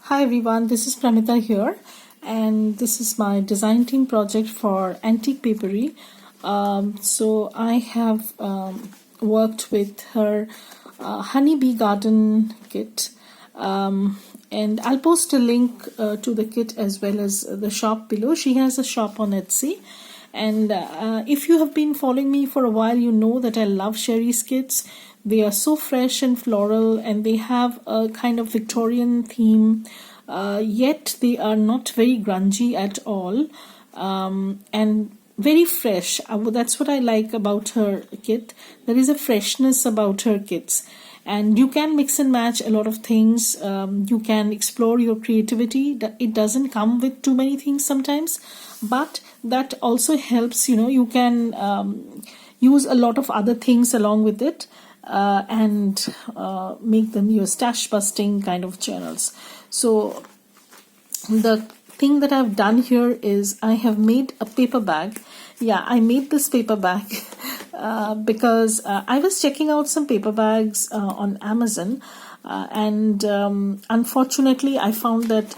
Hi everyone, this is Pramita here, and this is my design team project for Antique Paperie. So I have worked with her honeybee garden kit, and I'll post a link to the kit as well as the shop below. She has a shop on Etsy. And if you have been following me for a while, you know that I love Sherry's kits. They are so fresh and floral, and they have a kind of Victorian theme, yet they are not very grungy at all, and very fresh. That's what I like about her kit. There is a freshness about her kits, and you can mix and match a lot of things. You can explore your creativity. It doesn't come with too many things sometimes, but that also helps. You can use a lot of other things along with it, and make them your stash busting kind of journals. So the thing that I've done here is I have made a paper bag. Yeah, I made this paper bag because I was checking out some paper bags on Amazon, and unfortunately I found that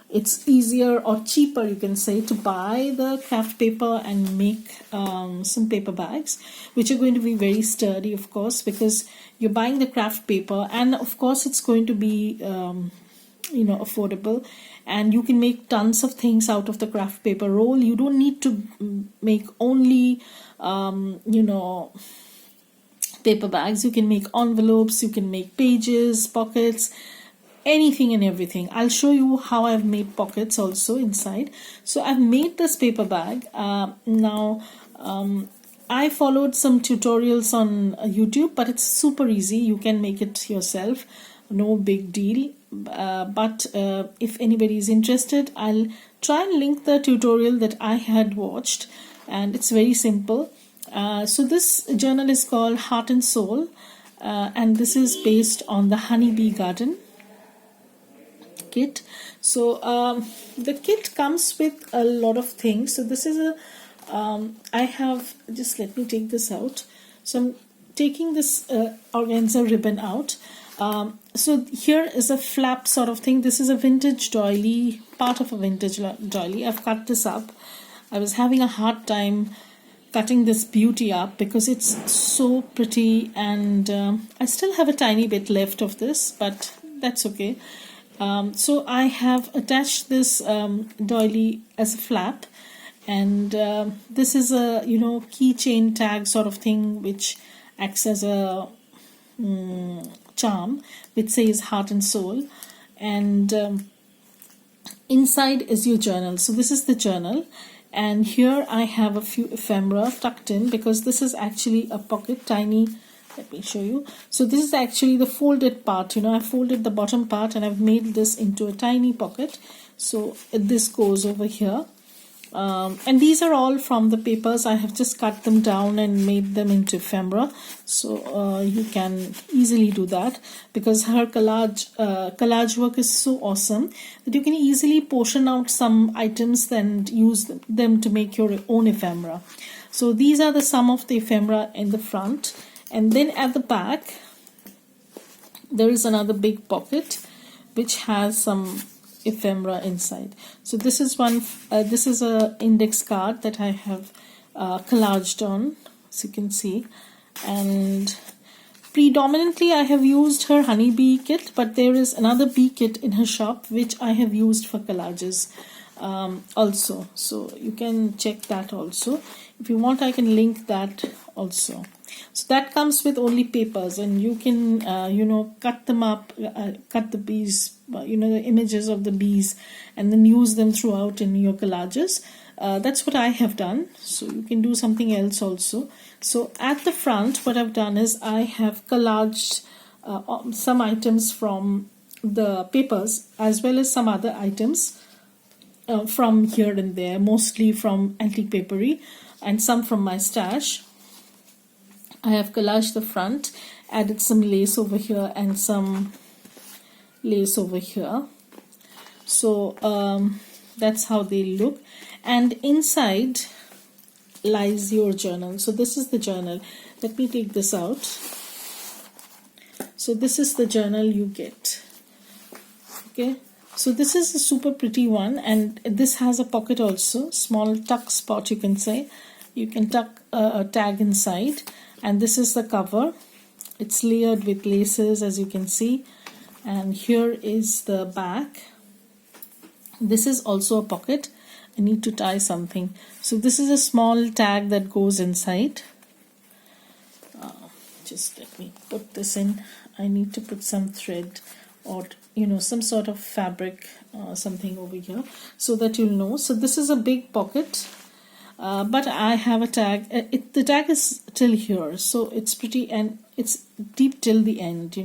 it's easier or cheaper, you can say, to buy the craft paper and make some paper bags, which are going to be very sturdy, of course, because you're buying the craft paper, and of course it's going to be affordable, and you can make tons of things out of the craft paper roll. You don't need to make only paper bags. You can make envelopes, you can make pages, pockets, anything and everything. I'll show you how I've made pockets also inside. So I've made this paper bag. Now I followed some tutorials on YouTube, but it's super easy. You can make it yourself, no big deal. But if anybody is interested, I'll try and link the tutorial that I had watched, and it's very simple. So this journal is called Heart and Soul, and this is based on the Honeybee Garden kit. So the kit comes with a lot of things. So this is I have, just let me take this out. So I'm taking this organza ribbon out. So here is a flap sort of thing. This is a vintage doily, part of a vintage doily. I've cut this up. I was having a hard time cutting this beauty up because it's so pretty, and I still have a tiny bit left of this, but that's okay. So I have attached this doily as a flap, and this is a keychain tag sort of thing, which acts as a charm, which says Heart and Soul, and inside is your journal. So this is the journal, and here I have a few ephemera tucked in, because this is actually a pocket, tiny. Let me show you. So this is actually the folded part. I folded the bottom part and I've made this into a tiny pocket. So this goes over here. And these are all from the papers. I have just cut them down and made them into ephemera. So you can easily do that, because her collage work is so awesome that you can easily portion out some items and use them to make your own ephemera. So these are some of the ephemera in the front. And then at the back, there is another big pocket which has some ephemera inside. So this is one. This is a index card that I have collaged on, as you can see. And predominantly, I have used her honeybee kit, but there is another bee kit in her shop which I have used for collages also. So you can check that also. If you want, I can link that also. So that comes with only papers, and you can cut them up, cut the bees, the images of the bees, and then use them throughout in your collages. That's what I have done. So you can do something else also. So at the front, what I've done is I have collaged some items from the papers, as well as some other items from here and there, mostly from Antique Paperie and some from my stash. I have collaged the front, added some lace over here and some lace over here. So that's how they look. And inside lies your journal. So this is the journal. Let me take this out. So this is the journal you get. Okay, so this is a super pretty one, and this has a pocket also, small tuck spot, you can say. You can tuck a tag inside, and this is the cover. It's layered with laces, as you can see, and here is the back. This is also a pocket. I need to tie something, so this is a small tag that goes inside. Just let me put this in. I need to put some thread or some sort of fabric, something over here, so that you'll know. So this is a big pocket, but I have a tag. The tag is till here, so it's pretty, and it's deep till the end.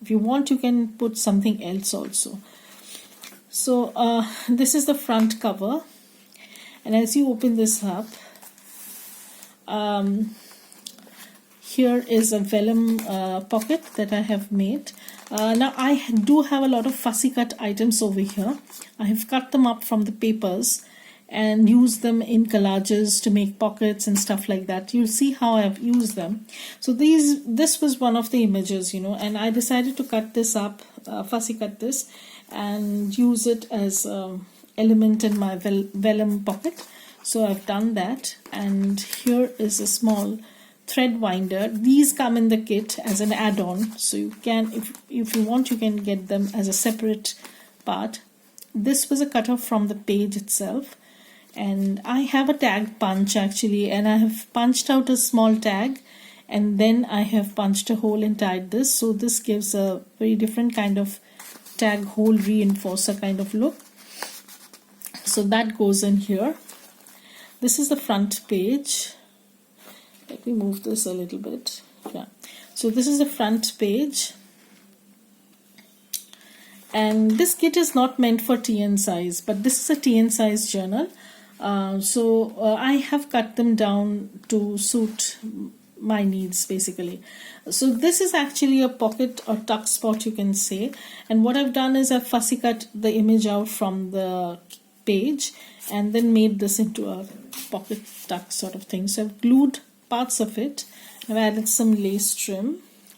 If you want, you can put something else also. So this is the front cover, and as you open this up, here is a vellum pocket that I have made. Now I do have a lot of fussy cut items over here. I have cut them up from the papers and used them in collages to make pockets and stuff like that. You'll see how I've used them. So this was one of the images, and I decided to cut this up, fussy cut this, and use it as element in my vellum pocket. So I've done that, and here is a small thread winder. These come in the kit as an add-on, so you can, if you want, you can get them as a separate part. This was a cut-off from the page itself, and I have a tag punch actually, and I have punched out a small tag, and then I have punched a hole and tied this, so this gives a very different kind of tag hole reinforcer kind of look. So that goes in here. This is the front page. Let me move this a little bit. Yeah. So this is the front page. And this kit is not meant for TN size, but this is a TN size journal. So I have cut them down to suit my needs basically. So this is actually a pocket or tuck spot, you can say. And what I've done is I've fussy cut the image out from the page and then made this into a pocket tuck sort of thing. So I've glued parts of it. I've added some lace trim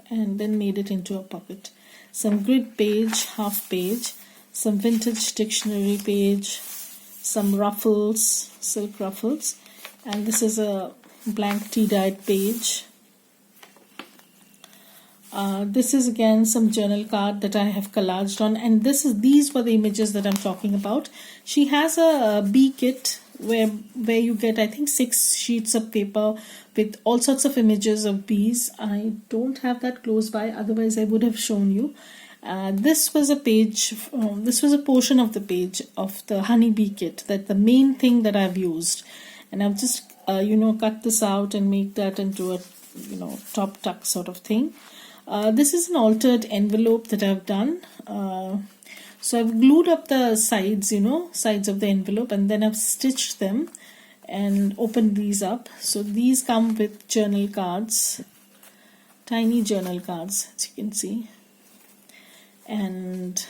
and then made it into a pocket. Some grid page, half page, some vintage dictionary page, some ruffles, silk ruffles, and this is a blank tea-dyed page. This is again some journal card that I have collaged on, and these were the images that I'm talking about. She has a bee kit where you get, I think, 6 sheets of paper with all sorts of images of bees. I don't have that close by, otherwise I would have shown you. This was a page, this was a portion of the page of the honeybee kit, that the main thing that I've used, and I've just cut this out and make that into a top tuck sort of thing. This is an altered envelope that I've done. So I've glued up the sides, sides of the envelope, and then I've stitched them and opened these up. So these come with journal cards, tiny journal cards, as you can see, and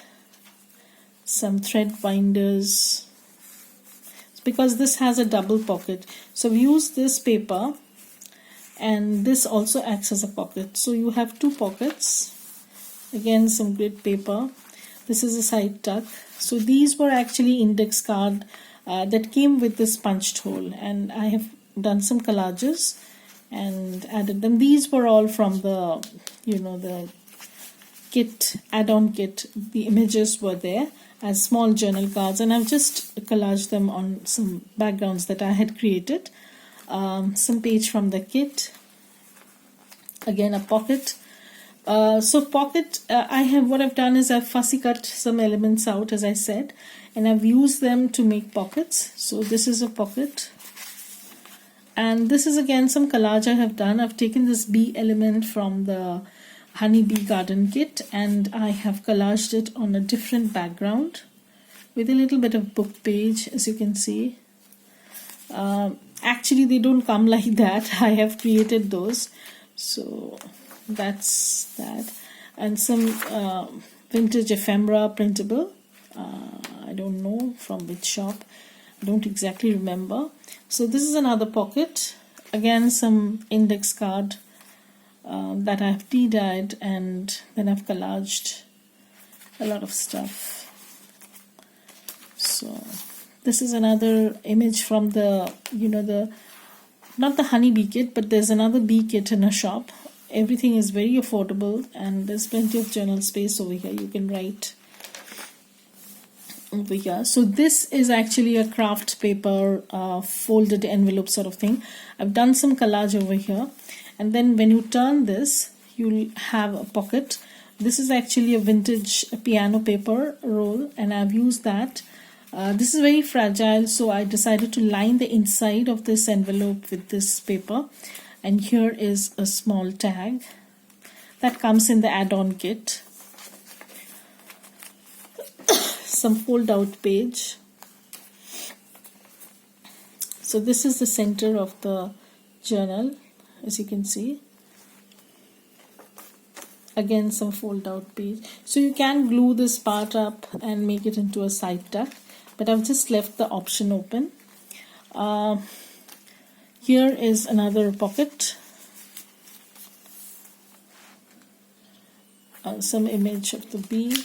some thread binders, because this has a double pocket. So I've used this paper, and this also acts as a pocket. So you have 2 pockets, again some grid paper. This is a side tuck. So these were actually index card that came with this punched hole, and I have done some collages and added them. These were all from the the kit, add-on kit. The images were there as small journal cards, and I've just collaged them on some backgrounds that I had created. Some page from the kit, again a pocket. So pocket, what I've done is I've fussy cut some elements out, as I said, and I've used them to make pockets. So this is a pocket, and this is again some collage I have done. I've taken this bee element from the honeybee garden kit, and I have collaged it on a different background with a little bit of book page, as you can see. Actually they don't come like that. I have created those. So that's that, and some vintage ephemera printable. I don't know from which shop, I don't exactly remember. So this is another pocket, again some index card that I have tea-dyed, and then I've collaged a lot of stuff. So this is another image from the, not the honeybee kit, but there's another bee kit in a shop. Everything is very affordable, and there's plenty of journal space over here. You can write over here. So this is actually a craft paper folded envelope sort of thing. I've done some collage over here, and then when you turn this, you'll have a pocket. This is actually a vintage piano paper roll, and I've used that. This is very fragile, so I decided to line the inside of this envelope with this paper. And here is a small tag that comes in the add-on kit. Some fold-out page. So this is the center of the journal, as you can see. Again, some fold-out page. So you can glue this part up and make it into a side tuck, but I've just left the option open. Here is another pocket. Some image of the bee,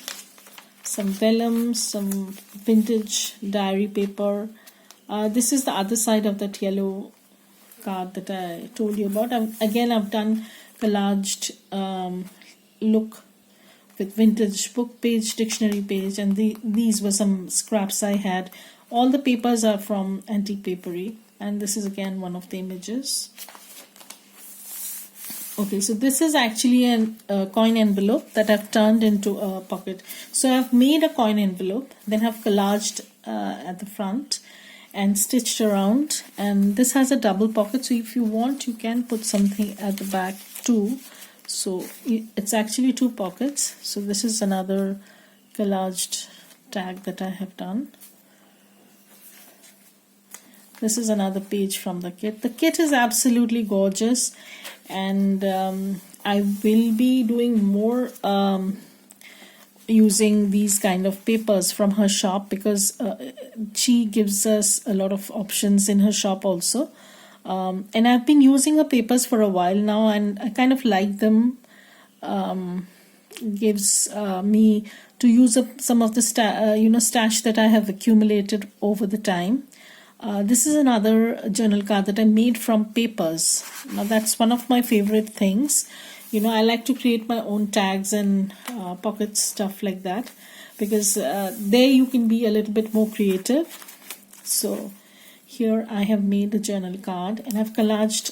some vellum, some vintage diary paper. This is the other side of that yellow card that I told you about. I've done collaged look with vintage book page, dictionary page, and these were some scraps I had. All the papers are from Antique Paperie, and this is again one of the images. Okay, so this is actually a coin envelope that I've turned into a pocket. So I've made a coin envelope, then have collaged at the front and stitched around, and this has a double pocket, so if you want you can put something at the back too. So it's actually two pockets. So this is another collaged tag that I have done. This is another page from the kit. The kit is absolutely gorgeous, and I will be doing more using these kind of papers from her shop, because she gives us a lot of options in her shop also. And I've been using her papers for a while now, and I kind of like them. Gives me to use up some of the stash that I have accumulated over the time. This is another journal card that I made from papers. Now that's one of my favorite things. I like to create my own tags and pocket stuff like that, because there you can be a little bit more creative. So here I have made a journal card, and I've collaged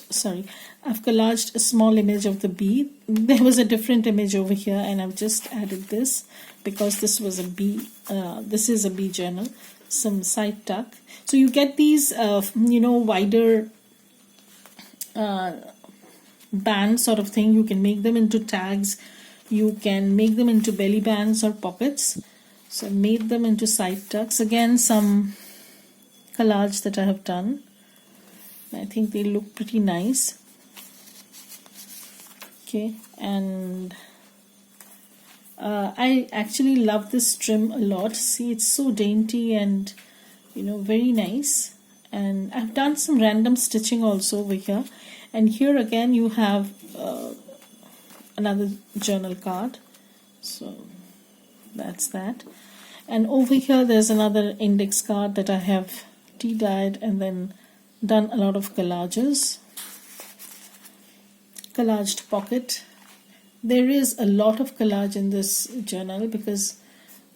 a small image of the bee. There was a different image over here, and I've just added this because this was a bee. This is a bee journal. Some side tuck. So you get these, wider band sort of thing. You can make them into tags. You can make them into belly bands or pockets. So I made them into side tucks. Again, some collage that I have done. I think they look pretty nice. Okay, and I actually love this trim a lot. See, it's so dainty and very nice. And I've done some random stitching also over here. And here again you have another journal card. So that's that. And over here there's another index card that I have tea-dyed and then done a lot of collages. Collaged pocket. There is a lot of collage in this journal because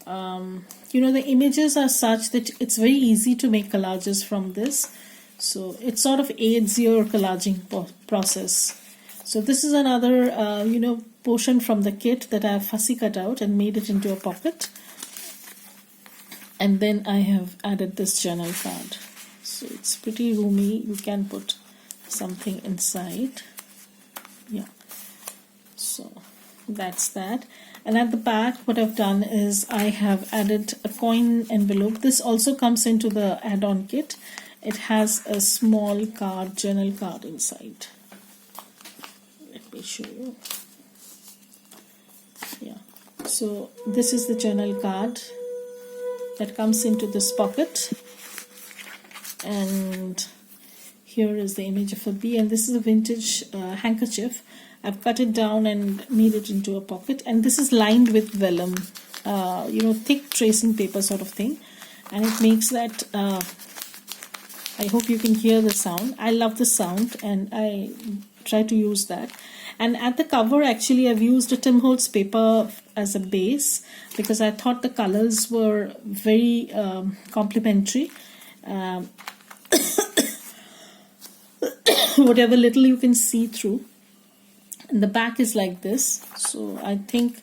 the images are such that it's very easy to make collages from this. So it sort of aids your collaging process. So this is another portion from the kit that I have fussy cut out and made it into a pocket. And then I have added this journal card. So it's pretty roomy. You can put something inside. Yeah. So that's that. And at the back what I've done is I have added a coin envelope. This also comes into the add-on kit. It has a small card, journal card inside. Let me show you. Yeah. So this is the journal card that comes into this pocket. And here is the image of a bee, and this is a vintage handkerchief. I've cut it down and made it into a pocket, and this is lined with vellum, thick tracing paper sort of thing. and it makes that I hope you can hear the sound. I love the sound and I try to use that. And at the cover, actually, I've used a Tim Holtz paper as a base because I thought the colors were very complementary. Whatever little you can see through. And the back is like this. So I think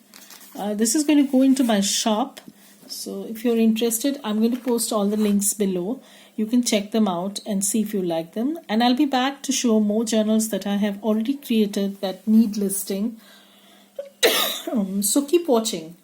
this is going to go into my shop. So if you're interested, I'm going to post all the links below. You can check them out and see if you like them. And I'll be back to show more journals that I have already created that need listing. So keep watching.